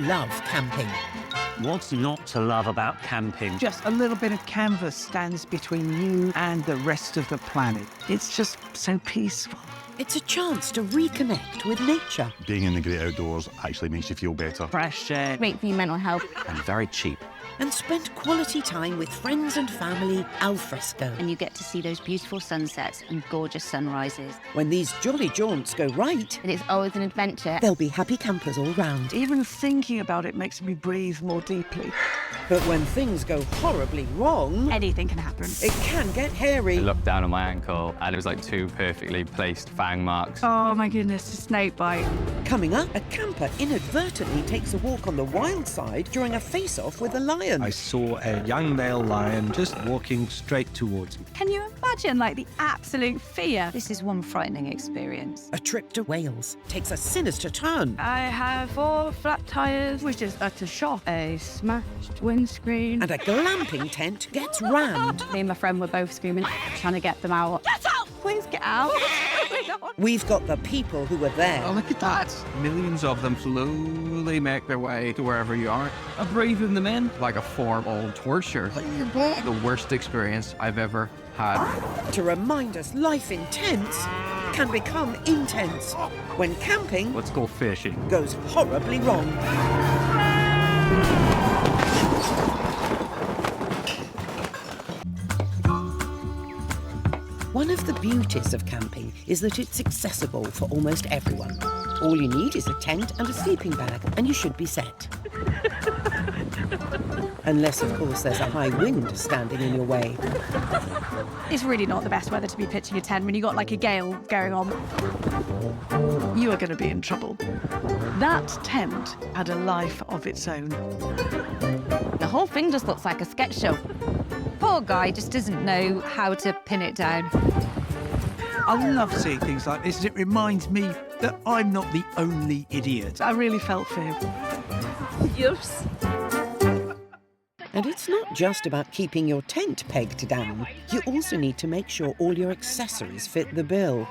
love camping. What's not to love about camping? Just a little bit of canvas stands between you and the rest of the planet. It's just so peaceful. It's a chance to reconnect with nature. Being in the great outdoors actually makes you feel better. Fresh air. Great for your mental health. And very cheap. And spend quality time with friends and family al fresco. And you get to see those beautiful sunsets and gorgeous sunrises. When these jolly jaunts go right, And it's always an adventure. there'll be happy campers all round. Even thinking about it makes me breathe more deeply. But when things go horribly wrong, Anything can happen. it can get hairy. I looked down on my ankle and it was like 2 perfectly placed fang marks. Oh my goodness, a snake bite. Coming up, a camper inadvertently takes a walk on the wild side during a face-off with a lion. I saw a young male lion just walking straight towards me. Can you imagine, like, the absolute fear? This is one frightening experience. A trip to Wales takes a sinister turn. I have 4 flat tyres, which is utter shock. A smashed windscreen. And a glamping tent gets rammed. Me and my friend were both screaming, trying to get them out. Get out! Please get out! We've got the people who were there. Oh, look at that. Millions of them slowly make their way to wherever you are. I'm breathing them in like a form of torture. The worst experience I've ever had. To remind us life in tents can become intense when camping Let's go fishing. goes horribly wrong. One of the beauties of camping is that it's accessible for almost everyone. All you need is a tent and a sleeping bag, and you should be set. Unless, of course, there's a high wind standing in your way. It's really not the best weather to be pitching a tent when you got like a gale going on. You are going to be in trouble. That tent had a life of its own. The whole thing just looks like a sketch show. Poor guy just doesn't know how to pin it down. I love seeing things like this. It reminds me that I'm not the only idiot. I really felt for him. Yes. And it's not just about keeping your tent pegged down. You also need to make sure all your accessories fit the bill.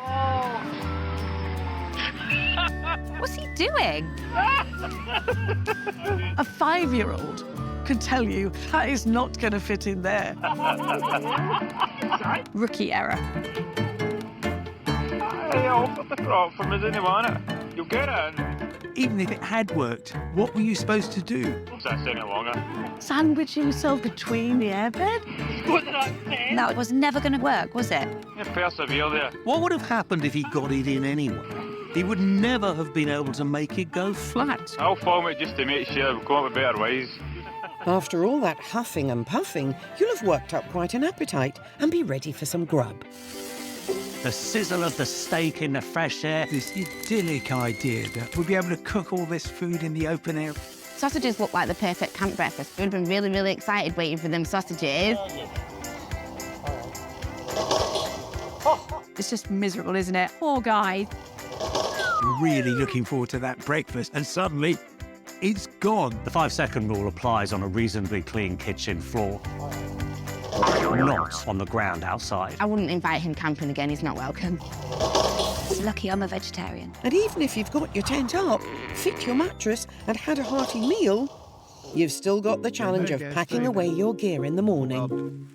What's he doing? A 5-year-old could tell you that is not going to fit in there. Rookie error. Hey, I'll put the crop from us anyone it. You'll get it. Even if it had worked, what were you supposed to do? What's that any longer? Sandwich yourself between the airbed? What did I say? No, it was never going to work, was it? You persevere there. What would have happened if he got it in anyway? He would never have been able to make it go flat. I'll film it just to make sure we've come up with better ways. After all that huffing and puffing, you'll have worked up quite an appetite and be ready for some grub. The sizzle of the steak in the fresh air. This idyllic idea that we'll be able to cook all this food in the open air. Sausages look like the perfect camp breakfast. We'd been really, really excited waiting for them sausages. It's just miserable, isn't it? Poor guy. Really looking forward to that breakfast, and suddenly, it's gone. The 5-second rule applies on a reasonably clean kitchen floor. Not on the ground outside. I wouldn't invite him camping again. He's not welcome. It's lucky I'm a vegetarian. And even if you've got your tent up, fit your mattress and had a hearty meal, you've still got the challenge of packing away your gear in the morning.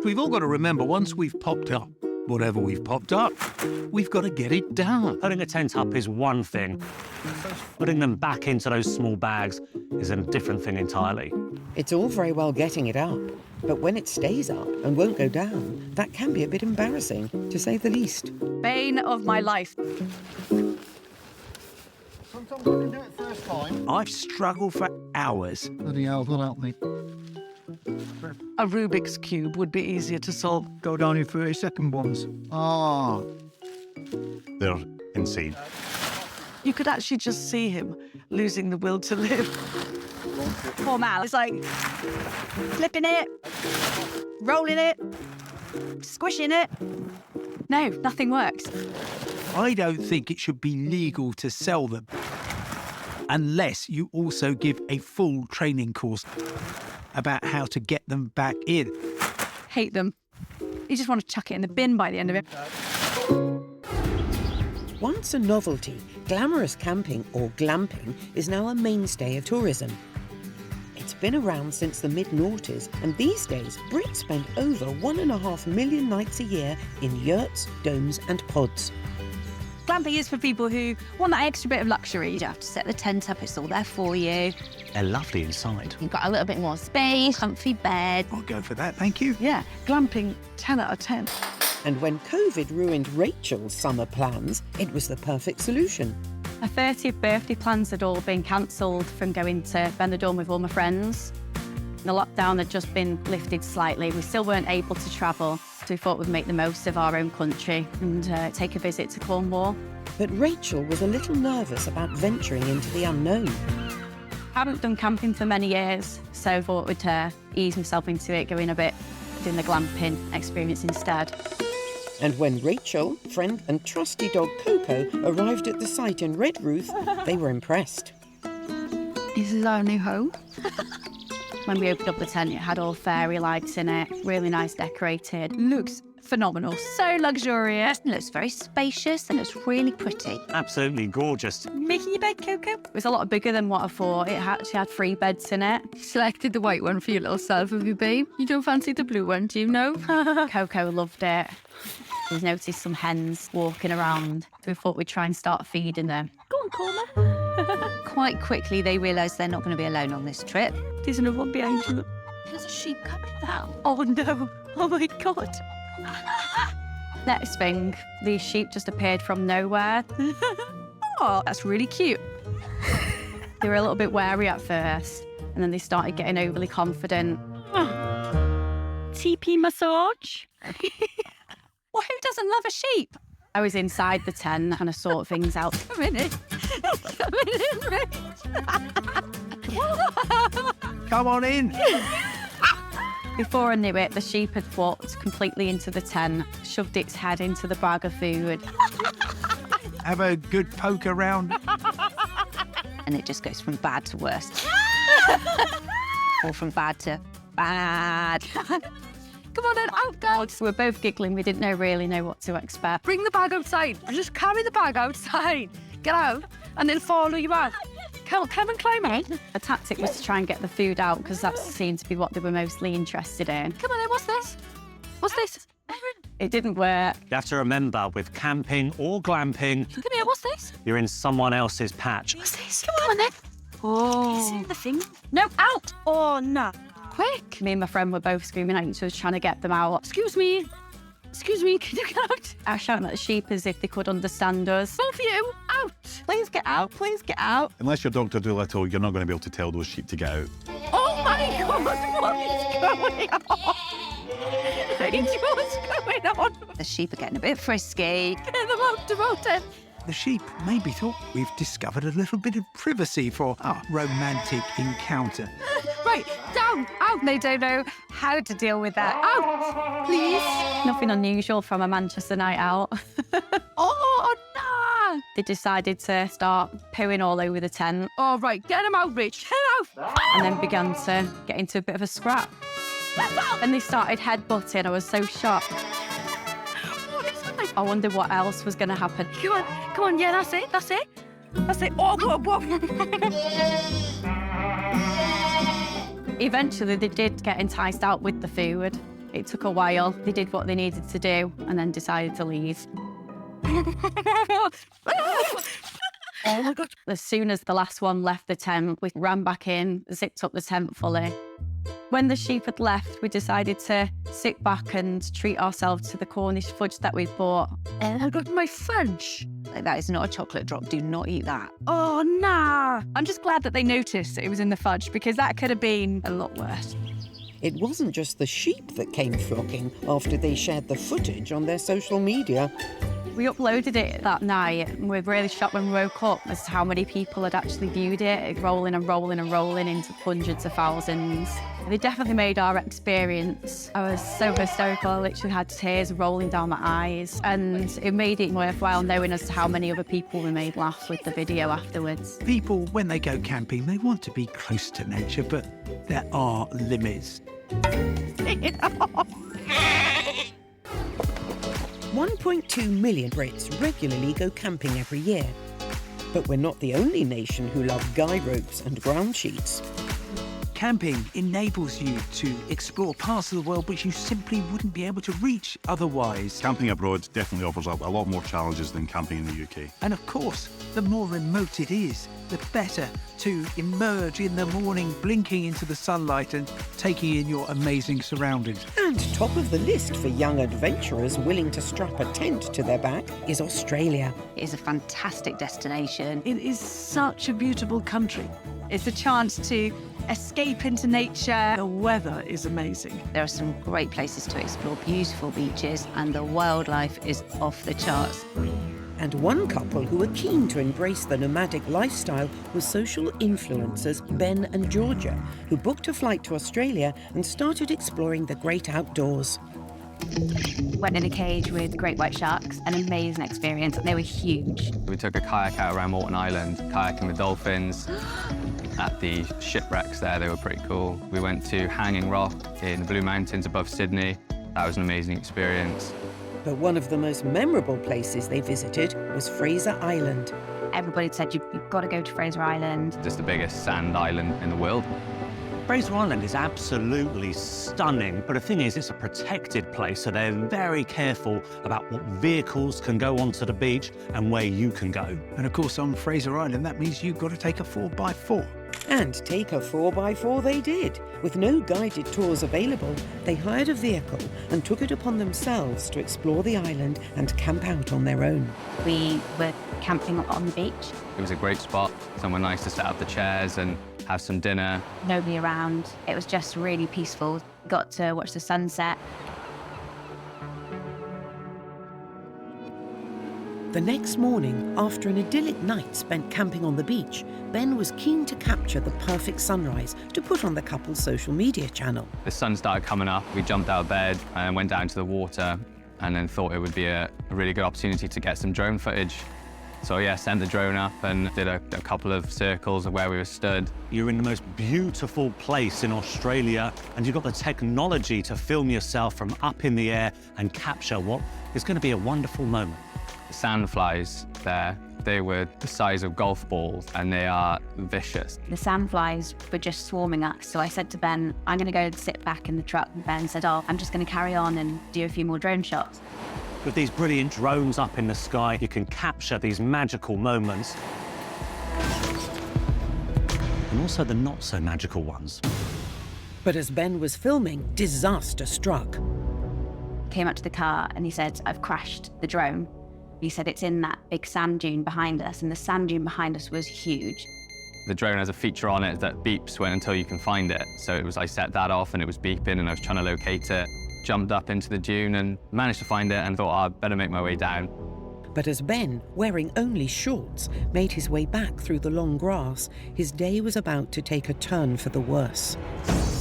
We've all got to remember, once we've popped up, whatever we've popped up, we've got to get it down. Putting a tent up is one thing. Putting them back into those small bags is a different thing entirely. It's all very well getting it up, but when it stays up and won't go down, that can be a bit embarrassing, to say the least. Bane of my life. Sometimes I can do it first time. I've struggled for hours. Bloody hell, God help me. A Rubik's Cube would be easier to solve. Go down your 30-second ones. Ah. They're insane. You could actually just see him losing the will to live. Poor Mal. It's like flipping it, rolling it, squishing it. No, nothing works. I don't think it should be legal to sell them unless you also give a full training course about how to get them back in. Hate them. You just want to chuck it in the bin by the end of it. Once a novelty, glamorous camping, or glamping, is now a mainstay of tourism. It's been around since the mid-noughties, and these days Brits spend over 1.5 million nights a year in yurts, domes and pods. Glamping is for people who want that extra bit of luxury. You don't have to set the tent up, it's all there for you. They're lovely inside. You've got a little bit more space, comfy bed. I'll go for that, thank you. Yeah, glamping, 10 out of 10. And when COVID ruined Rachel's summer plans, it was the perfect solution. My 30th birthday plans had all been cancelled from going to Benidorm with all my friends. The lockdown had just been lifted slightly. We still weren't able to travel, so we thought we'd make the most of our own country and take a visit to Cornwall. But Rachel was a little nervous about venturing into the unknown. I haven't done camping for many years, so I thought I'd ease myself into it, doing the glamping experience instead. And when Rachel, friend and trusty dog Coco arrived at the site in Redruth, they were impressed. This is our new home. When we opened up the tent, it had all fairy lights in it, really nice decorated. Looks phenomenal, so luxurious. It looks very spacious and it's really pretty. Absolutely gorgeous. Making your bed, Coco? It was a lot bigger than what I thought. It actually had 3 beds in it. Selected the white one for your little self, have you, babe? You don't fancy the blue one, do you know? Coco loved it. We noticed some hens walking around, so we thought we'd try and start feeding them. Go on, Corma. Quite quickly, they realised they're not going to be alone on this trip. There's another one behind you. There's a sheep coming now. Oh, no. Oh, my God. Next thing, these sheep just appeared from nowhere. Oh, that's really cute. They were a little bit wary at first, and then they started getting overly confident. TP massage. Well, who doesn't love a sheep? I was inside the tent trying to sort things out. Come in. Come in, Rich. Come on in. Before I knew it, the sheep had walked completely into the tent, shoved its head into the bag of food. Have a good poke around. And it just goes from bad to worse. Or from bad to bad. Come on then, out, guys. We were both giggling. We didn't really know what to expect. Bring the bag outside. Just carry the bag outside. Get out, and they'll follow you out. Come and climb out. The tactic was to try and get the food out because that seemed to be what they were mostly interested in. Come on then, what's this? What's this? It didn't work. You have to remember, with camping or glamping, Come here, what's this? you're in someone else's patch. What's this? Come on then. Oh. Is it the thing? No, out! Oh, no. Quick! Me and my friend were both screaming at each other trying to get them out. Excuse me, can you get out? I was shouting at the sheep as if they could understand us. Both of you, out. Please get out, please get out. Unless you're Dr. Dolittle, you're not going to be able to tell those sheep to get out. Oh my God, what is going on? Rachel, what's going on? The sheep are getting a bit frisky. Get them out, devoted. The sheep maybe thought we've discovered a little bit of privacy for our romantic encounter. Right, down, out. They don't know how to deal with that. Out, please. Nothing unusual from a Manchester night out. Oh, no. They decided to start pooing all over the tent. All right, get them out, Rich. Get out. And then began to get into a bit of a scrap. And they started headbutting. I was so shocked. I wondered what else was going to happen. Come on, yeah, that's it. Oh, whoa. Eventually, they did get enticed out with the food. It took a while. They did what they needed to do and then decided to leave. Oh, my God. As soon as the last one left the tent, we ran back in, zipped up the tent fully. When the sheep had left, we decided to sit back and treat ourselves to the Cornish fudge that we'd bought. Oh, my God, my fudge. That is not a chocolate drop. Do not eat that. Oh, nah. I'm just glad that they noticed that it was in the fudge because that could have been a lot worse. It wasn't just the sheep that came flocking after they shared the footage on their social media. We uploaded it that night and we were really shocked when we woke up as to how many people had actually viewed it, rolling and rolling and rolling into hundreds of thousands. They definitely made our experience. I was so hysterical, I literally had tears rolling down my eyes, and it made it worthwhile knowing as to how many other people we made laugh with the video afterwards. People, when they go camping, they want to be close to nature, but there are limits. 1.2 million Brits regularly go camping every year. But we're not the only nation who love guy ropes and ground sheets. Camping enables you to explore parts of the world which you simply wouldn't be able to reach otherwise. Camping abroad definitely offers up a lot more challenges than camping in the UK. And of course, the more remote it is, the better to emerge in the morning, blinking into the sunlight and taking in your amazing surroundings. And top of the list for young adventurers willing to strap a tent to their back is Australia. It is a fantastic destination. It is such a beautiful country. It's a chance to escape into nature. The weather is amazing. There are some great places to explore, beautiful beaches, and the wildlife is off the charts. And one couple who were keen to embrace the nomadic lifestyle was social influencers Ben and Georgia, who booked a flight to Australia and started exploring the great outdoors. Went in a cage with great white sharks, an amazing experience. They were huge. We took a kayak out around Morton Island, kayaking with dolphins. At the shipwrecks there, they were pretty cool. We went to Hanging Rock in the Blue Mountains above Sydney. That was an amazing experience. But one of the most memorable places they visited was Fraser Island. Everybody said, you've got to go to Fraser Island. Just the biggest sand island in the world. Fraser Island is absolutely stunning, but the thing is, it's a protected place, so they're very careful about what vehicles can go onto the beach and where you can go. And of course, on Fraser Island, that means you've got to take a 4x4. And take a 4x4 they did. With no guided tours available, they hired a vehicle and took it upon themselves to explore the island and camp out on their own. We were camping on the beach. It was a great spot, somewhere nice to set up the chairs and have some dinner. Nobody around. It was just really peaceful. Got to watch the sunset. The next morning, after an idyllic night spent camping on the beach, Ben was keen to capture the perfect sunrise to put on the couple's social media channel. The sun started coming up. We jumped out of bed and went down to the water and then thought it would be a really good opportunity to get some drone footage. So yeah, sent the drone up and did a couple of circles of where we were stood. You're in the most beautiful place in Australia, and you've got the technology to film yourself from up in the air and capture what is going to be a wonderful moment. The sandflies there, they were the size of golf balls and they are vicious. The sandflies were just swarming us. So I said to Ben, I'm going to go and sit back in the truck. And Ben said, oh, I'm just going to carry on and do a few more drone shots. With these brilliant drones up in the sky, you can capture these magical moments. And also the not so magical ones. But as Ben was filming, disaster struck. Came up to the car and he said, I've crashed the drone. He said it's in that big sand dune behind us, and the sand dune behind us was huge. The drone has a feature on it that beeps until you can find it. So it was, I set that off and it was beeping and I was trying to locate it. Jumped up into the dune and managed to find it and thought, oh, I'd better make my way down. But as Ben, wearing only shorts, made his way back through the long grass, his day was about to take a turn for the worse.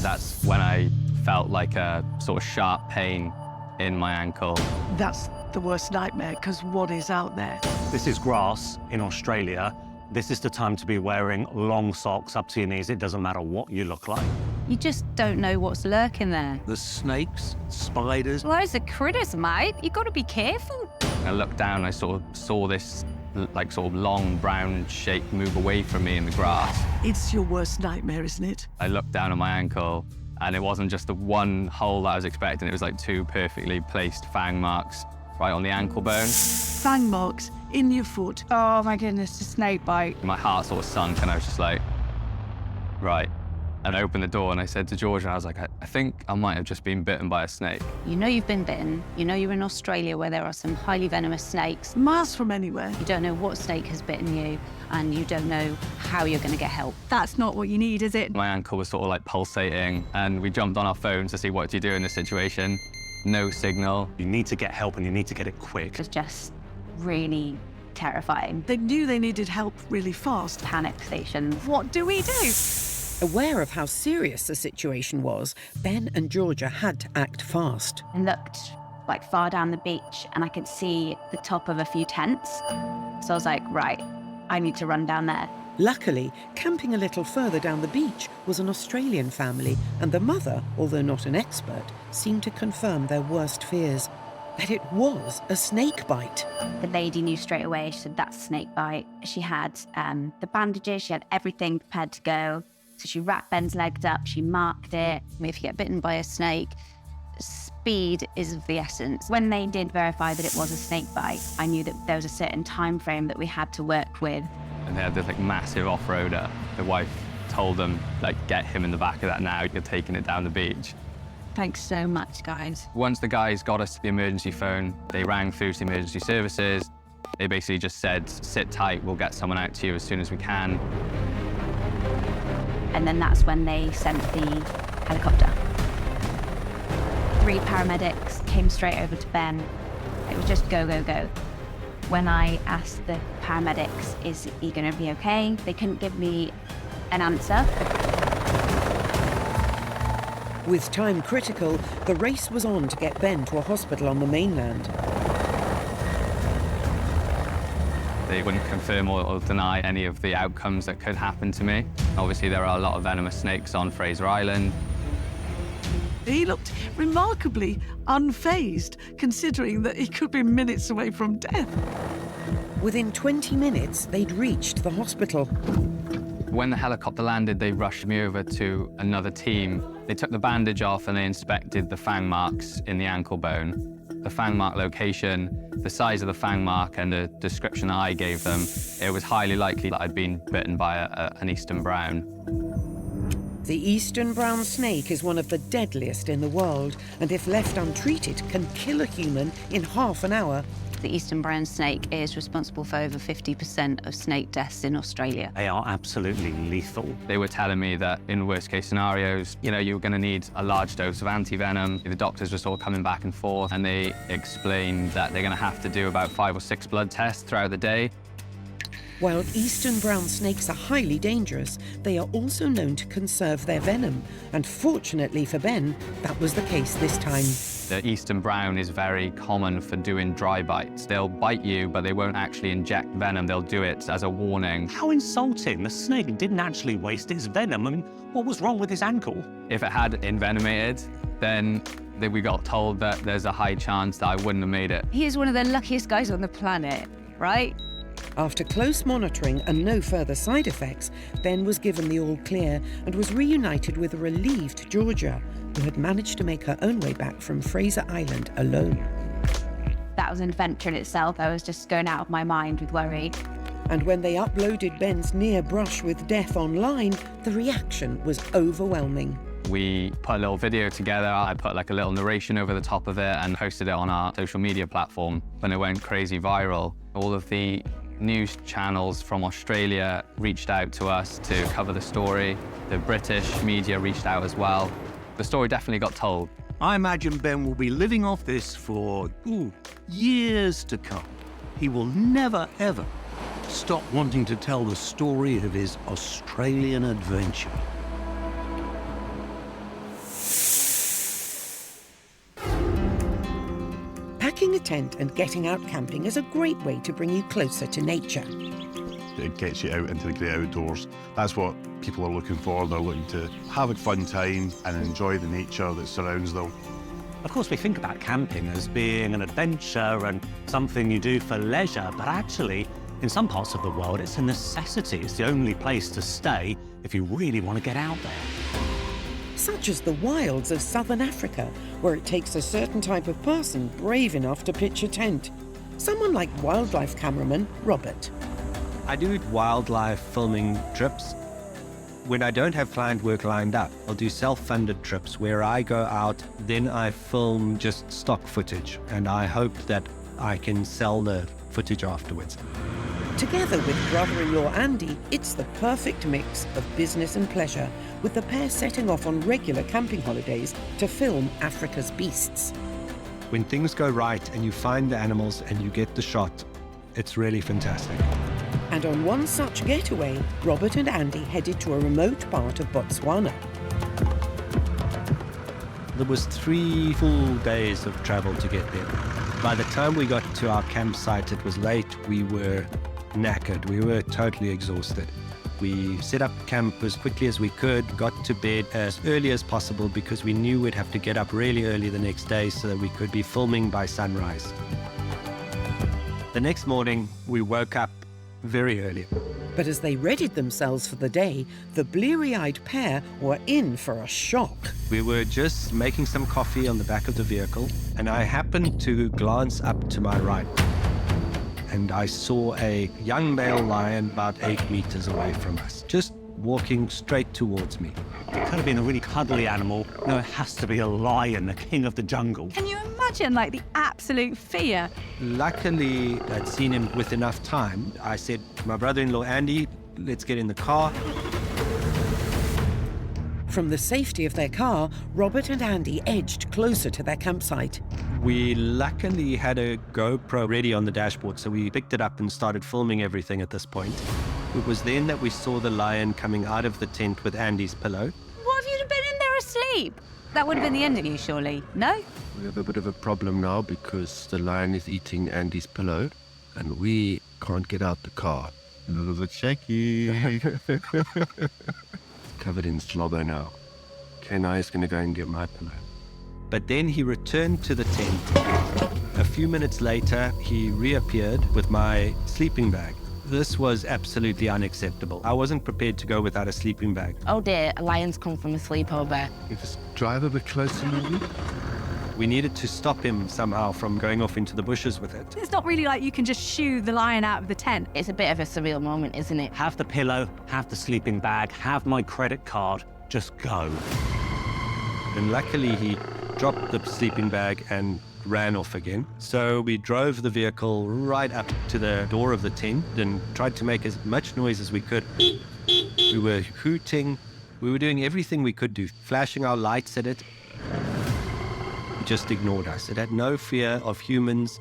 That's when I felt like a sort of sharp pain in my ankle. That's the worst nightmare, because what is out there? This is grass in Australia. This is the time to be wearing long socks up to your knees. It doesn't matter what you look like. You just don't know what's lurking there. The snakes, spiders. Loads of critters, mate. You've got to be careful. I looked down and I sort of saw this sort of long brown shape move away from me in the grass. It's your worst nightmare, isn't it? I looked down at my ankle and it wasn't just the one hole that I was expecting. It was like two perfectly placed fang marks right on the ankle bone. Fang marks in your foot. Oh my goodness, a snake bite. My heart sort of sunk and I was just like, right. And I opened the door and I said to Georgia, I was like, I think I might have just been bitten by a snake. You know you've been bitten. You know you're in Australia where there are some highly venomous snakes. Miles from anywhere. You don't know what snake has bitten you and you don't know how you're going to get help. That's not what you need, is it? My ankle was sort of like pulsating and we jumped on our phones to see what do you do in this situation. No signal. You need to get help and you need to get it quick. It was just really terrifying. They knew they needed help really fast. Panic stations. What do we do? Aware of how serious the situation was, Ben and Georgia had to act fast. I looked like far down the beach and I could see the top of a few tents. So I was like, right, I need to run down there. Luckily, camping a little further down the beach was an Australian family, and the mother, although not an expert, seemed to confirm their worst fears. that it was a snake bite. The lady knew straight away. She said, that's a snake bite. She had the bandages, she had everything prepared to go. So she wrapped Ben's legs up, she marked it. If you get bitten by a snake, speed is of the essence. When they did verify that it was a snake bite, I knew that there was a certain time frame that we had to work with. And they had this massive off-roader. The wife told them, get him in the back of that now, you're taking it down the beach. Thanks so much, guys. Once the guys got us to the emergency phone, they rang through to the emergency services. They basically just said, sit tight, we'll get someone out to you as soon as we can. And then that's when they sent the helicopter. 3 paramedics came straight over to Ben. It was just go, go, go. When I asked the paramedics, is he going to be okay? They couldn't give me an answer. With time critical, the race was on to get Ben to a hospital on the mainland. They wouldn't confirm or deny any of the outcomes that could happen to me. Obviously, there are a lot of venomous snakes on Fraser Island. He looked remarkably unfazed, considering that he could be minutes away from death. Within 20 minutes, they'd reached the hospital. When the helicopter landed, they rushed me over to another team. They took the bandage off and they inspected the fang marks in the ankle bone. The fang mark location, the size of the fang mark and the description that I gave them, it was highly likely that I'd been bitten by an eastern brown. The eastern brown snake is one of the deadliest in the world, and if left untreated, can kill a human in half an hour. The eastern brown snake is responsible for over 50% of snake deaths in Australia. They are absolutely lethal. They were telling me that in worst case scenarios, you were going to need a large dose of anti-venom. The doctors were sort of coming back and forth, and they explained that they're going to have to do about 5 or 6 blood tests throughout the day. While eastern brown snakes are highly dangerous, they are also known to conserve their venom. And fortunately for Ben, that was the case this time. The eastern brown is very common for doing dry bites. They'll bite you, but they won't actually inject venom. They'll do it as a warning. How insulting. The snake didn't actually waste its venom. I mean, what was wrong with his ankle? If it had envenomated, then we got told that there's a high chance that I wouldn't have made it. He is one of the luckiest guys on the planet, right? After close monitoring and no further side effects, Ben was given the all clear and was reunited with a relieved Georgia, who had managed to make her own way back from Fraser Island alone. That was an adventure in itself. I was just going out of my mind with worry. And when they uploaded Ben's near brush with death online, the reaction was overwhelming. We put a little video together. I put a little narration over the top of it and posted it on our social media platform. When it went crazy viral, all of the news channels from Australia reached out to us to cover the story. The British media reached out as well. The story definitely got told. I imagine Ben will be living off this for years to come. He will never, ever stop wanting to tell the story of his Australian adventure. Packing a tent and getting out camping is a great way to bring you closer to nature. It gets you out into the great outdoors. That's what people are looking for. They're looking to have a fun time and enjoy the nature that surrounds them. Of course, we think about camping as being an adventure and something you do for leisure, but actually, in some parts of the world, it's a necessity. It's the only place to stay if you really want to get out there. Such as the wilds of southern Africa, where it takes a certain type of person brave enough to pitch a tent. Someone like wildlife cameraman Robert. I do wildlife filming trips. When I don't have client work lined up, I'll do self-funded trips where I go out, then I film just stock footage, and I hope that I can sell the footage afterwards. Together with brother-in-law Andy, it's the perfect mix of business and pleasure, with the pair setting off on regular camping holidays to film Africa's beasts. When things go right and you find the animals and you get the shot, it's really fantastic. And on one such getaway, Robert and Andy headed to a remote part of Botswana. There was 3 full days of travel to get there. By the time we got to our campsite, it was late. We were knackered. We were totally exhausted. We set up camp as quickly as we could, got to bed as early as possible because we knew we'd have to get up really early the next day so that we could be filming by sunrise. The next morning, we woke up very early. But as they readied themselves for the day, the bleary-eyed pair were in for a shock. We were just making some coffee on the back of the vehicle, and I happened to glance up to my right. And I saw a young male lion about 8 meters away from us, just walking straight towards me. It could have been a really cuddly animal. No, it has to be a lion, the king of the jungle. Can you imagine, like, the absolute fear? Luckily, I'd seen him with enough time. I said to my brother-in-law, Andy, let's get in the car. From the safety of their car, Robert and Andy edged closer to their campsite. We luckily had a GoPro ready on the dashboard, so we picked it up and started filming everything at this point. It was then that we saw the lion coming out of the tent with Andy's pillow. What have you been in there asleep? That would have been the end of you, surely. No? We have a bit of a problem now because the lion is eating Andy's pillow and we can't get out the car. A little bit shaky. Covered in slobber now. Kenai is going to go and get my pillow. But then he returned to the tent. A few minutes later, he reappeared with my sleeping bag. This was absolutely unacceptable. I wasn't prepared to go without a sleeping bag. Oh dear, a lion's come from a sleepover. You just drive a bit closer, maybe? We needed to stop him somehow from going off into the bushes with it. It's not really like you can just shoo the lion out of the tent. It's a bit of a surreal moment, isn't it? Have the pillow, have the sleeping bag, have my credit card, just go. And luckily he dropped the sleeping bag and ran off again. So we drove the vehicle right up to the door of the tent and tried to make as much noise as we could. We were hooting, we were doing everything we could do, flashing our lights at it. It just ignored us. It had no fear of humans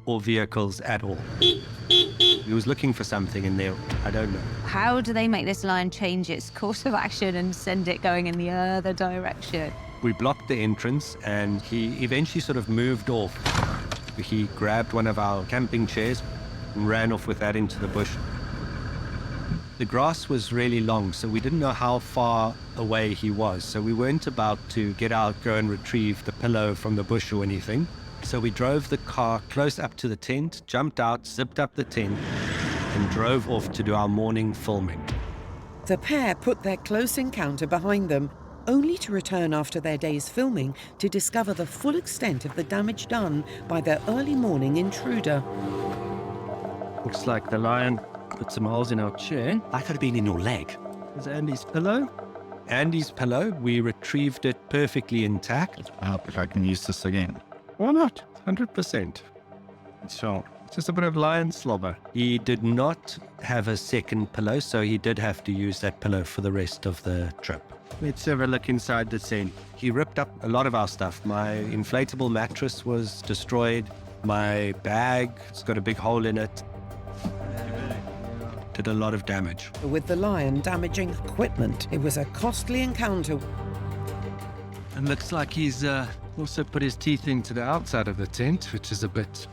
or vehicles at all. He was looking for something in there, I don't know. How do they make this lion change its course of action and send it going in the other direction? We blocked the entrance and he eventually sort of moved off. He grabbed one of our camping chairs and ran off with that into the bush. The grass was really long, so we didn't know how far away he was. So we weren't about to get out, go and retrieve the pillow from the bush or anything. So we drove the car close up to the tent, jumped out, zipped up the tent, and drove off to do our morning filming. The pair put their close encounter behind them, only to return after their day's filming to discover the full extent of the damage done by their early morning intruder. Looks like the lion put some holes in our chair. That could have been in your leg. Is Andy's pillow? Andy's pillow, we retrieved it perfectly intact. I hope if I can use this again. Why not? 100%. So, it's just a bit of lion slobber. He did not have a second pillow, so he did have to use that pillow for the rest of the trip. Let's have a look inside the tent. He ripped up a lot of our stuff. My inflatable mattress was destroyed. My bag, it's got a big hole in it. Did a lot of damage. With the lion damaging equipment, it was a costly encounter. And looks like he's also put his teeth into the outside of the tent, which is a bit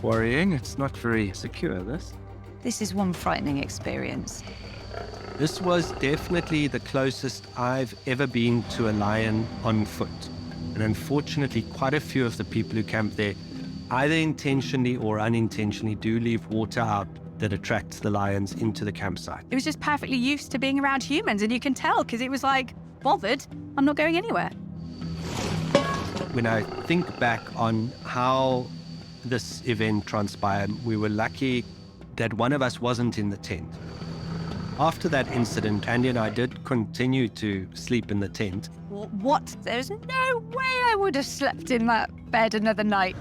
worrying. It's not very secure, this. This is one frightening experience. This was definitely the closest I've ever been to a lion on foot. And unfortunately, quite a few of the people who camp there, either intentionally or unintentionally, do leave water out that attracts the lions into the campsite. It was just perfectly used to being around humans, and you can tell because it was like, bothered, I'm not going anywhere. When I think back on how this event transpired, we were lucky that one of us wasn't in the tent. After that incident, Andy and I did continue to sleep in the tent. What? There's no way I would have slept in that bed another night.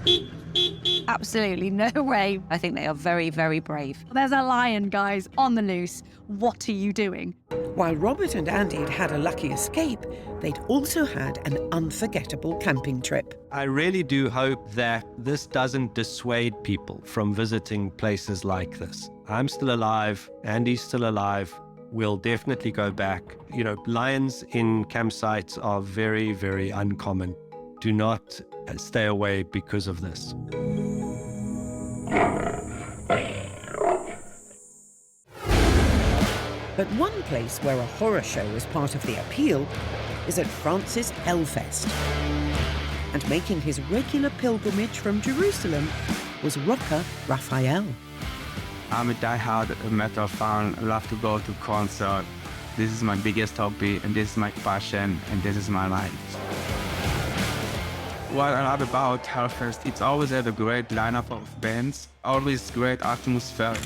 Absolutely no way. I think they are very, very brave. There's a lion, guys, on the loose. What are you doing? While Robert and Andy had had a lucky escape, they'd also had an unforgettable camping trip. I really do hope that this doesn't dissuade people from visiting places like this. I'm still alive, Andy's still alive. We'll definitely go back. You know, lions in campsites are very, very uncommon. Do not stay away because of this. But one place where a horror show is part of the appeal is at France's Hellfest. And making his regular pilgrimage from Jerusalem was rocker Raphael. I'm a die-hard metal fan. I love to go to concerts. This is my biggest hobby, and this is my passion, and this is my life. What I love about Hellfest, it's always had a great lineup of bands, always great atmosphere.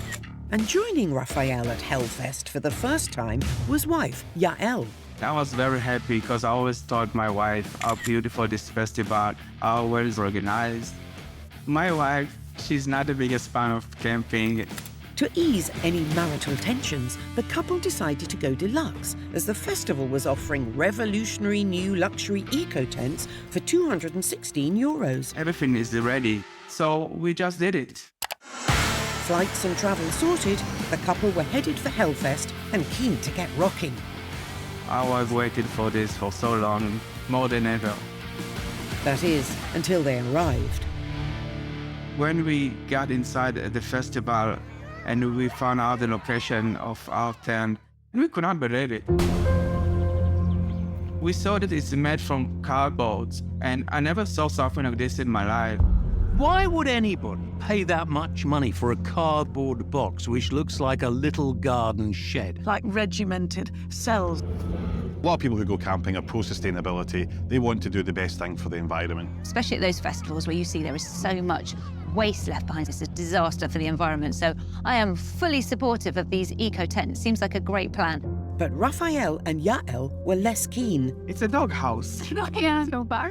And joining Raphael at Hellfest for the first time was wife Yael. I was very happy because I always told my wife how beautiful this festival, how well it's organized. My wife, she's not the biggest fan of camping. To ease any marital tensions, the couple decided to go deluxe as the festival was offering revolutionary new luxury eco-tents for €216. Everything is ready, so we just did it. Flights and travel sorted, the couple were headed for Hellfest and keen to get rocking. I was waiting for this for so long, more than ever. That is, until they arrived. When we got inside the festival and we found out the location of our tent, we could not believe it. We saw that it's made from cardboard, and I never saw something like this in my life. Why would anybody pay that much money for a cardboard box which looks like a little garden shed? Like regimented cells. A lot of people who go camping are pro-sustainability. They want to do the best thing for the environment. Especially at those festivals where you see there is so much waste left behind. It's a disaster for the environment. So I am fully supportive of these eco-tents. Seems like a great plan. But Raphael and Yael were less keen. It's a doghouse.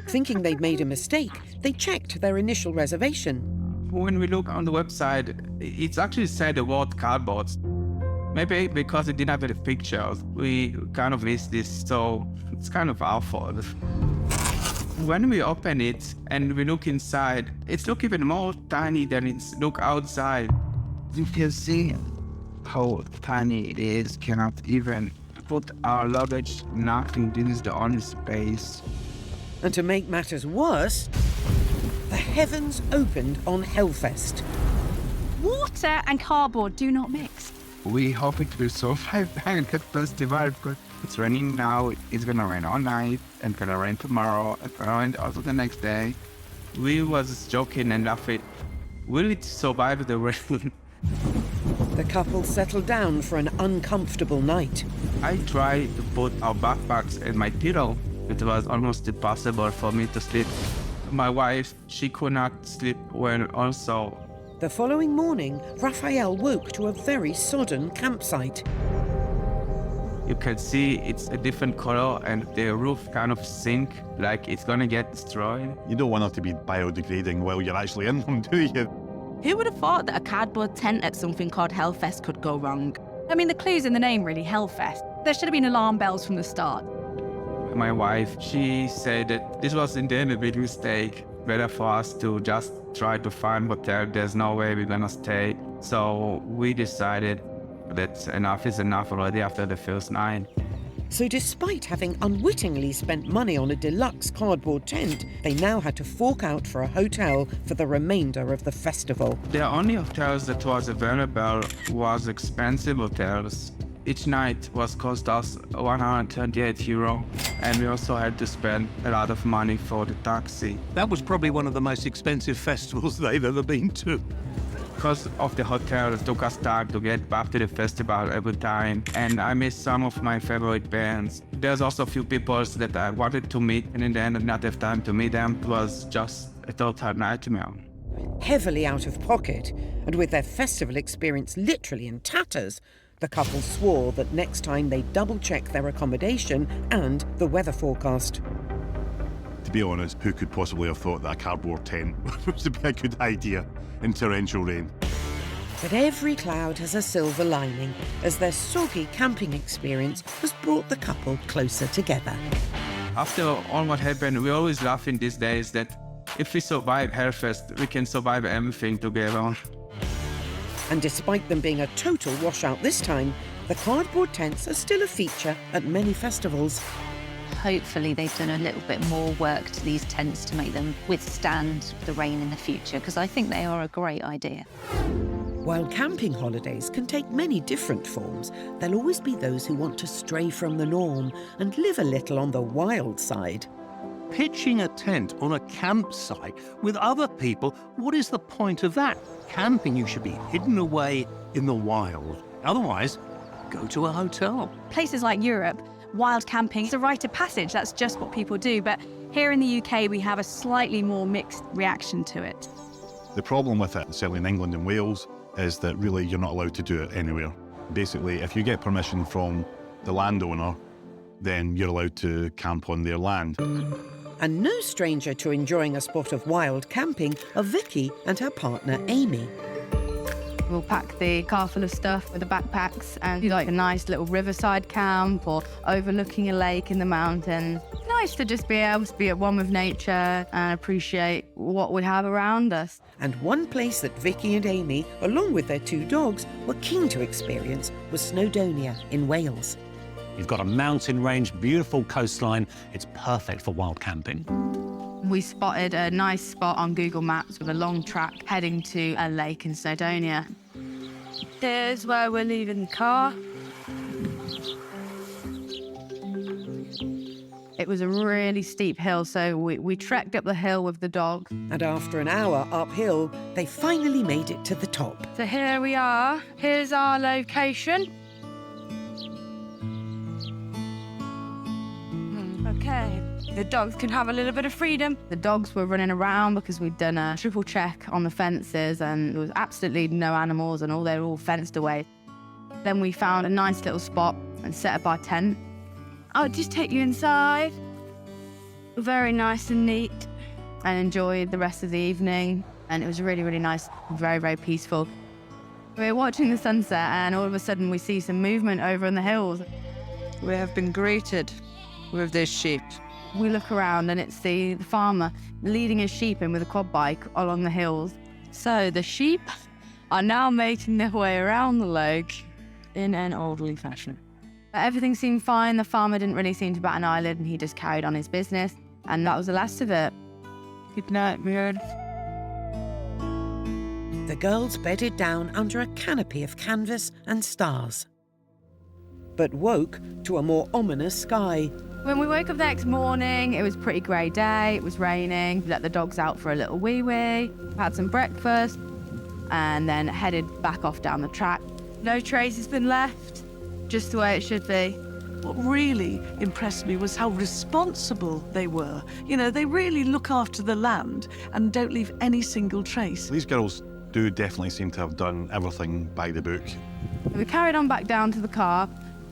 Thinking they'd made a mistake, they checked their initial reservation. When we look on the website, it's actually said the word cardboard. Maybe because it didn't have any pictures, we kind of missed this, so it's kind of our fault. When we open it and we look inside, it's look even more tiny than it's look outside. You can see how tiny it is, cannot even put our luggage, nothing. This is the only space. And to make matters worse, the heavens opened on Hellfest. Water and cardboard do not mix. We hope it will survive the festival because it's raining now, it's gonna rain all night, and gonna rain tomorrow, and gonna rain also the next day. We was joking and laughing. Will it survive the rain? The couple settled down for an uncomfortable night. I tried to put our backpacks in my pillow. It was almost impossible for me to sleep. My wife, she could not sleep well also. The following morning, Raphael woke to a very sodden campsite. You can see it's a different color and the roof kind of sink, like it's gonna get destroyed. You don't want them to be biodegrading while you're actually in them, do you? Who would have thought that a cardboard tent at something called Hellfest could go wrong? I mean, the clue's in the name, really, Hellfest. There should have been alarm bells from the start. My wife, she said that this was in the end a big mistake. Better for us to just try to find a hotel. There's no way we're gonna stay. So we decided that enough is enough already after the first night. So despite having unwittingly spent money on a deluxe cardboard tent, they now had to fork out for a hotel for the remainder of the festival. The only hotels that was available was expensive hotels. Each night was cost us €128, and we also had to spend a lot of money for the taxi. That was probably one of the most expensive festivals they've ever been to. Because of the hotel, it took us time to get back to the festival every time, and I missed some of my favorite bands. There's also a few people that I wanted to meet, and in the end, not have time to meet them. It was just a total nightmare. Heavily out of pocket, and with their festival experience literally in tatters, the couple swore that next time they'd double-check their accommodation and the weather forecast. To be honest, who could possibly have thought that a cardboard tent would be a good idea in torrential rain? But every cloud has a silver lining, as their soggy camping experience has brought the couple closer together. After all what happened, we always laugh in these days that if we survive Hellfest, we can survive everything together. And despite them being a total washout this time, the cardboard tents are still a feature at many festivals. Hopefully they've done a little bit more work to these tents to make them withstand the rain in the future, because I think they are a great idea. While camping holidays can take many different forms, there'll always be those who want to stray from the norm and live a little on the wild side. Pitching a tent on a campsite with other people, what is the point of that? Camping, you should be hidden away in the wild. Otherwise, go to a hotel. Places like Europe, wild camping is a rite of passage. That's just what people do. But here in the UK, we have a slightly more mixed reaction to it. The problem with it, certainly in England and Wales, is that really you're not allowed to do it anywhere. Basically, if you get permission from the landowner, then you're allowed to camp on their land. And no stranger to enjoying a spot of wild camping are Vicky and her partner Amy. We'll pack the car full of stuff with the backpacks and do like a nice little riverside camp or overlooking a lake in the mountains. Nice to just be able to be at one with nature and appreciate what we have around us. And one place that Vicky and Amy, along with their 2 dogs, were keen to experience was Snowdonia in Wales. You've got a mountain range, beautiful coastline. It's perfect for wild camping. We spotted a nice spot on Google Maps with a long track heading to a lake in Snowdonia. Here's where we're leaving the car. It was a really steep hill, so we trekked up the hill with the dog. And after an hour uphill, they finally made it to the top. So here we are. Here's our location. Okay. The dogs can have a little bit of freedom. The dogs were running around because we'd done a triple check on the fences and there was absolutely no animals and they were all fenced away. Then we found a nice little spot and set up our tent. I'll just take you inside. Very nice and neat. And enjoyed the rest of the evening. And it was really, really nice, very, very peaceful. We were watching the sunset and all of a sudden we see some movement over in the hills. We have been greeted with this sheep. We look around and it's the farmer leading his sheep in with a quad bike along the hills. So the sheep are now making their way around the lake in an orderly fashion. Everything seemed fine. The farmer didn't really seem to bat an eyelid and he just carried on his business. And that was the last of it. Good night, Miriam. The girls bedded down under a canopy of canvas and stars, but woke to a more ominous sky. When we woke up the next morning, it was a pretty grey day, it was raining. We let the dogs out for a little wee-wee, had some breakfast, and then headed back off down the track. No trace has been left, just the way it should be. What really impressed me was how responsible they were. You know, they really look after the land and don't leave any single trace. These girls do definitely seem to have done everything by the book. We carried on back down to the car,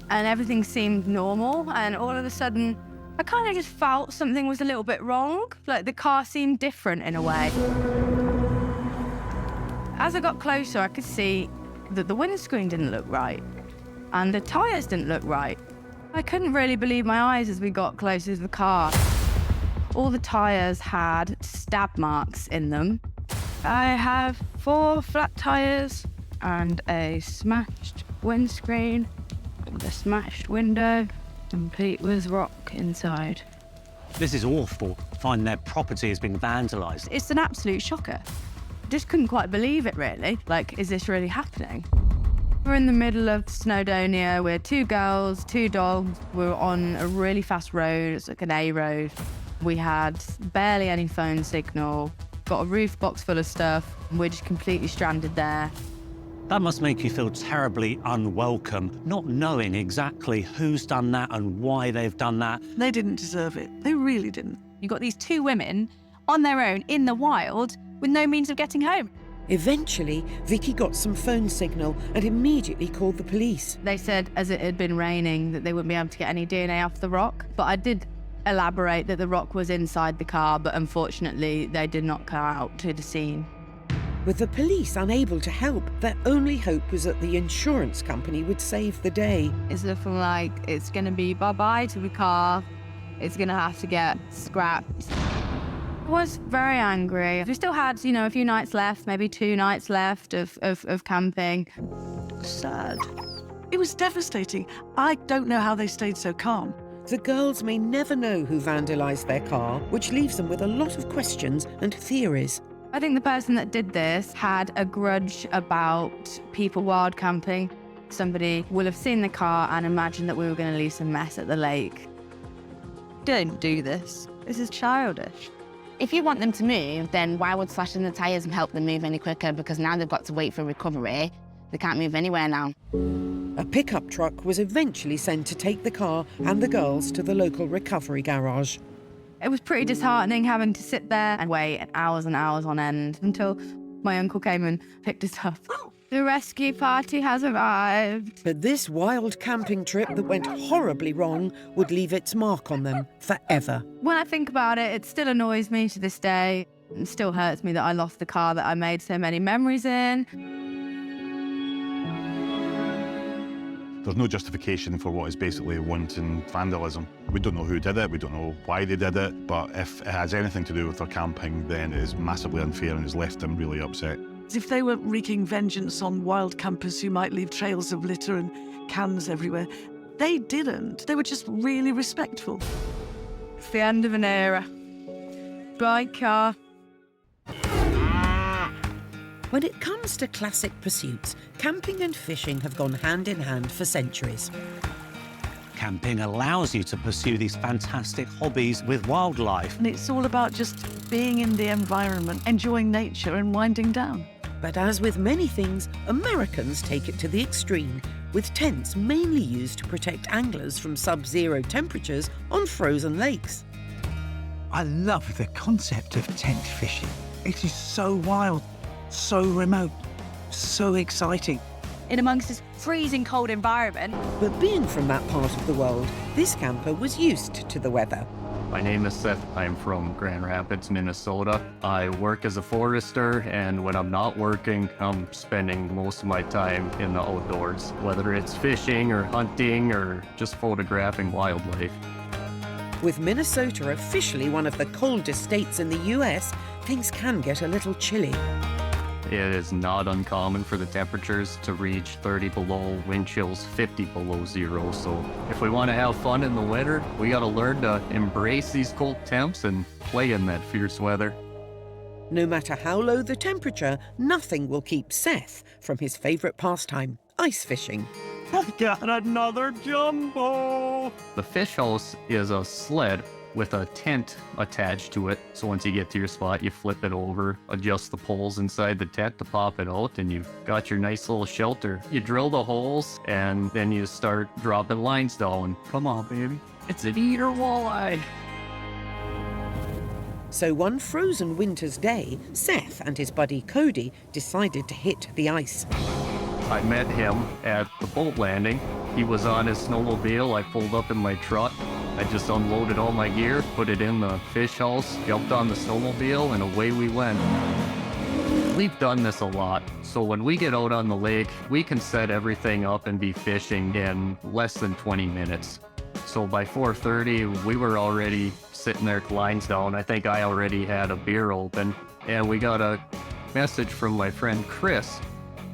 and everything seemed normal, and all of a sudden, I kind of just felt something was a little bit wrong. Like the car seemed different in a way. As I got closer, I could see that the windscreen didn't look right, and the tyres didn't look right. I couldn't really believe my eyes as we got closer to the car. All the tyres had stab marks in them. I have 4 flat tyres and a smashed windscreen. The smashed window, complete with rock inside. This is awful. Find their property has been vandalised. It's an absolute shocker. Just couldn't quite believe it, really. Like, is this really happening? We're in the middle of Snowdonia. We're 2 girls, 2 dogs. We're on a really fast road. It's like an A road. We had barely any phone signal. Got a roof box full of stuff. We're just completely stranded there. That must make you feel terribly unwelcome, not knowing exactly who's done that and why they've done that. They didn't deserve it. They really didn't. You've got these 2 women on their own in the wild with no means of getting home. Eventually, Vicky got some phone signal and immediately called the police. They said, as it had been raining, that they wouldn't be able to get any DNA off the rock. But I did elaborate that the rock was inside the car, but unfortunately, they did not come out to the scene. With the police unable to help, their only hope was that the insurance company would save the day. It's looking like it's going to be bye-bye to the car. It's going to have to get scrapped. I was very angry. We still had, a few nights left, maybe 2 nights left of camping. Sad. It was devastating. I don't know how they stayed so calm. The girls may never know who vandalised their car, which leaves them with a lot of questions and theories. I think the person that did this had a grudge about people wild camping. Somebody will have seen the car and imagined that we were going to leave some mess at the lake. Don't do this. This is childish. If you want them to move, then why would slashing the tyres help them move any quicker? Because now they've got to wait for recovery. They can't move anywhere now. A pickup truck was eventually sent to take the car and the girls to the local recovery garage. It was pretty disheartening having to sit there and wait hours and hours on end until my uncle came and picked us up. The rescue party has arrived. But this wild camping trip that went horribly wrong would leave its mark on them forever. When I think about it, it still annoys me to this day. It still hurts me that I lost the car that I made so many memories in. There's no justification for what is basically wanton vandalism. We don't know who did it, we don't know why they did it, but if it has anything to do with their camping, then it is massively unfair and has left them really upset. If they were wreaking vengeance on wild campers who might leave trails of litter and cans everywhere, they didn't. They were just really respectful. It's the end of an era. Bye, car. When it comes to classic pursuits, camping and fishing have gone hand in hand for centuries. Camping allows you to pursue these fantastic hobbies with wildlife. And it's all about just being in the environment, enjoying nature and winding down. But as with many things, Americans take it to the extreme, with tents mainly used to protect anglers from sub-zero temperatures on frozen lakes. I love the concept of tent fishing. It is so wild, so remote, so exciting. In amongst this freezing cold environment. But being from that part of the world, this camper was used to the weather. My name is Seth. I'm from Grand Rapids, Minnesota. I work as a forester, and when I'm not working, I'm spending most of my time in the outdoors, whether it's fishing or hunting or just photographing wildlife. With Minnesota officially one of the coldest states in the US, things can get a little chilly. It is not uncommon for the temperatures to reach 30 below, wind chills 50 below zero. So if we want to have fun in the winter, we got to learn to embrace these cold temps and play in that fierce weather. No matter how low the temperature, nothing will keep Seth from his favourite pastime, ice fishing. I've got another jumbo! The fish house is a sled with a tent attached to it. So once you get to your spot, you flip it over, adjust the poles inside the tent to pop it out, and you've got your nice little shelter. You drill the holes, and then you start dropping lines down. Come on, baby. It's an eater walleye. So one frozen winter's day, Seth and his buddy Cody decided to hit the ice. I met him at the boat landing. He was on his snowmobile. I pulled up in my truck. I just unloaded all my gear, put it in the fish house, jumped on the snowmobile, and away we went. We've done this a lot. So when we get out on the lake, we can set everything up and be fishing in less than 20 minutes. So by 4:30, we were already sitting there, lines down. I think I already had a beer open. And we got a message from my friend Chris.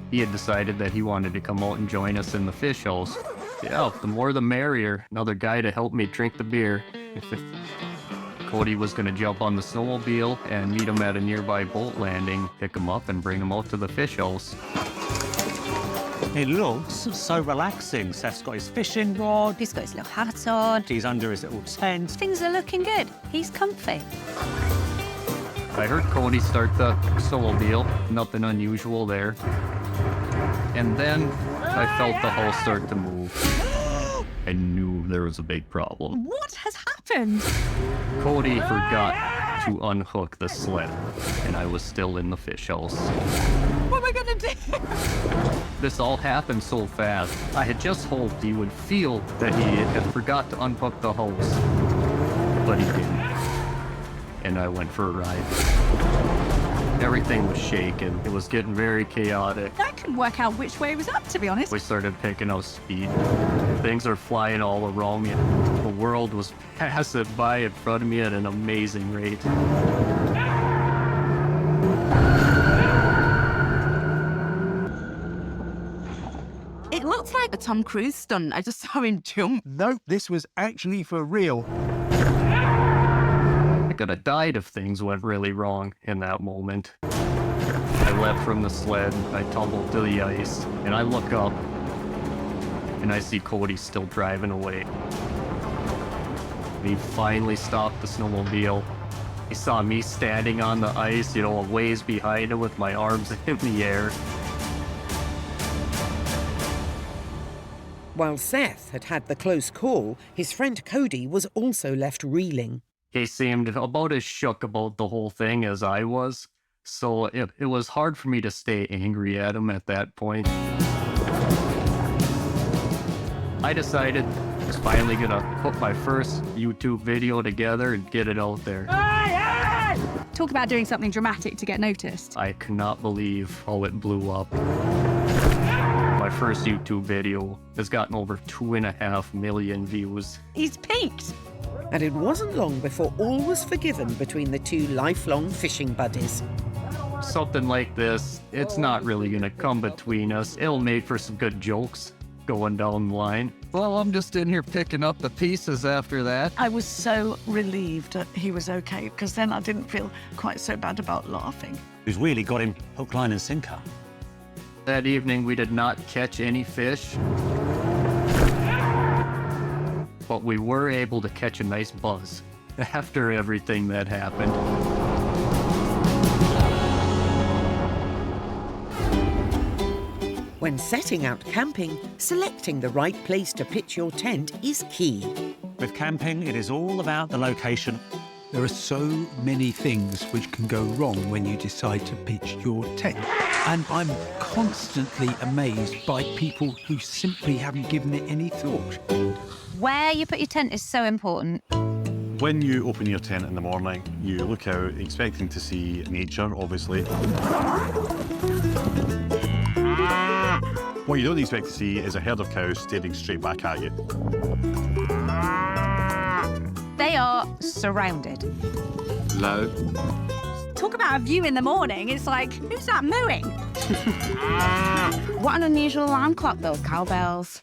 He had decided that he wanted to come out and join us in the fish house. Yeah, the more the merrier. Another guy to help me drink the beer. Cody was going to jump on the snowmobile and meet him at a nearby boat landing, pick him up and bring him out to the fish house. It looks so relaxing. Seth's got his fishing rod. He's got his little hat on. He's under his little tent. Things are looking good. He's comfy. I heard Cody start the snowmobile. Nothing unusual there. And then I felt the hull start to move. I knew there was a big problem. What has happened? Cody forgot to unhook the sled, and I was still in the fish house. What am I gonna do? This all happened so fast. I had just hoped he would feel that he had forgot to unhook the hose, but he didn't. And I went for a ride. Everything was shaking. It was getting very chaotic. I couldn't work out which way it was up, to be honest. We started picking up speed. Things are flying all around me. The world was passing by in front of me at an amazing rate. It looks like a Tom Cruise stunt. I just saw him jump. Nope, this was actually for real. I could have died if things went really wrong in that moment. I leapt from the sled, I tumbled to the ice, and I look up, and I see Cody still driving away. He finally stopped the snowmobile. He saw me standing on the ice, a ways behind him with my arms in the air. While Seth had had the close call, his friend Cody was also left reeling. He seemed about as shook about the whole thing as I was, so it was hard for me to stay angry at him at that point. I decided I was finally gonna put my first YouTube video together and get it out there. Talk about doing something dramatic to get noticed. I cannot believe how it blew up. My first YouTube video has gotten over 2.5 million views. He's peaked. And it wasn't long before all was forgiven between the two lifelong fishing buddies. Something like this, it's not really gonna come between us. It'll make for some good jokes going down the line. Well, I'm just in here picking up the pieces after that. I was so relieved that he was okay, because then I didn't feel quite so bad about laughing. Who's really got him hook, line and sinker. That evening, we did not catch any fish, but we were able to catch a nice buzz after everything that happened. When setting out camping, selecting the right place to pitch your tent is key. With camping, it is all about the location. There are so many things which can go wrong when you decide to pitch your tent. And I'm constantly amazed by people who simply haven't given it any thought. Where you put your tent is so important. When you open your tent in the morning, you look out expecting to see nature, obviously. What you don't expect to see is a herd of cows staring straight back at you. They are surrounded. Low. Talk about a view in the morning. It's like, who's that mooing? What an unusual alarm clock, those cowbells.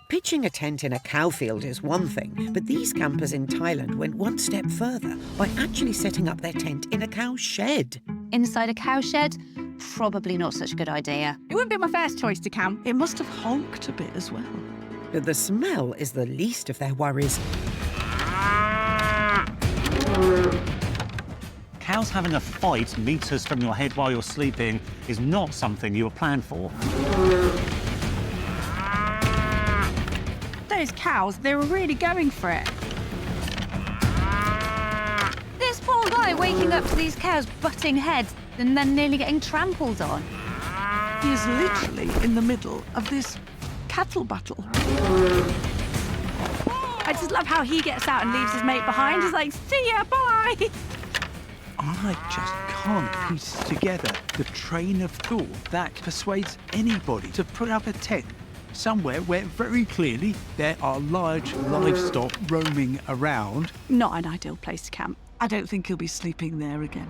Pitching a tent in a cow field is one thing, but these campers in Thailand went one step further by actually setting up their tent in a cow shed. Inside a cow shed? Probably not such a good idea. It wouldn't be my first choice to camp. It must have honked a bit as well. But the smell is the least of their worries. Cows having a fight meters from your head while you're sleeping is not something you were planned for. Those cows, they were really going for it. This poor guy waking up to these cows butting heads and then nearly getting trampled on. He is literally in the middle of this cattle battle. I just love how he gets out and leaves his mate behind. He's like, see ya, bye. I just can't piece together the train of thought that persuades anybody to put up a tent somewhere where very clearly there are large livestock roaming around. Not an ideal place to camp. I don't think he'll be sleeping there again.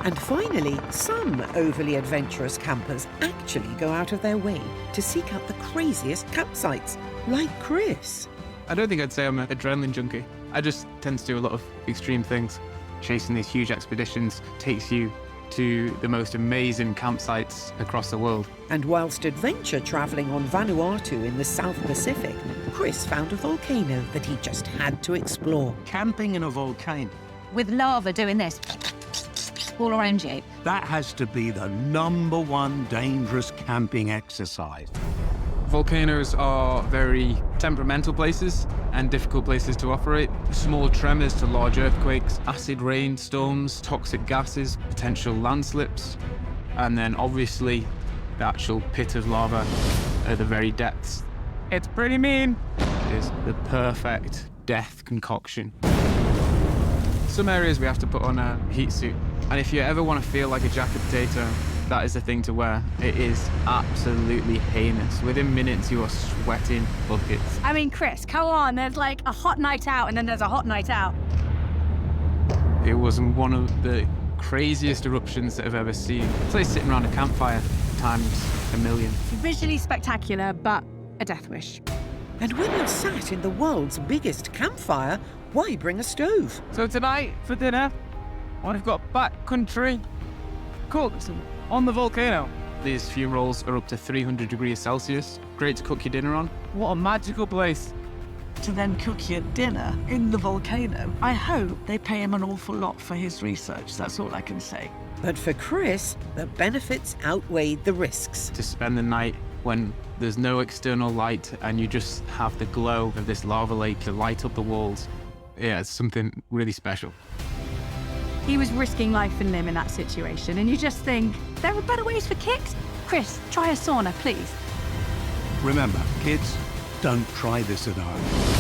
And finally, some overly adventurous campers actually go out of their way to seek out the craziest campsites, like Chris. I don't think I'd say I'm an adrenaline junkie. I just tend to do a lot of extreme things. Chasing these huge expeditions takes you to the most amazing campsites across the world. And whilst adventure travelling on Vanuatu in the South Pacific, Chris found a volcano that he just had to explore. Camping in a volcano. With lava doing this all around you. That has to be the #1 dangerous camping exercise. Volcanoes are very temperamental places and difficult places to operate. Small tremors to large earthquakes, acid rain, storms, toxic gases, potential landslips, and then obviously the actual pit of lava at the very depths. It's pretty mean. It is the perfect death concoction. Some areas we have to put on a heat suit, and if you ever want to feel like a jacket potato, that is the thing to wear. It is absolutely heinous. Within minutes, you are sweating buckets. I mean, Chris, come on. There's like a hot night out and then there's a hot night out. It was one of the craziest eruptions that I've ever seen. It's like sitting around a campfire times a million. Visually spectacular, but a death wish. And when you're sat in the world's biggest campfire, why bring a stove? So tonight, for dinner, I've got backcountry cooked on the volcano. These fumaroles are up to 300 degrees Celsius. Great to cook your dinner on. What a magical place. To then cook your dinner in the volcano. I hope they pay him an awful lot for his research. That's all I can say. But for Chris, the benefits outweighed the risks. To spend the night when there's no external light and you just have the glow of this lava lake to light up the walls. Yeah, it's something really special. He was risking life and limb in that situation, and you just think, there are better ways for kicks. Chris, try a sauna, please. Remember, kids, don't try this at home.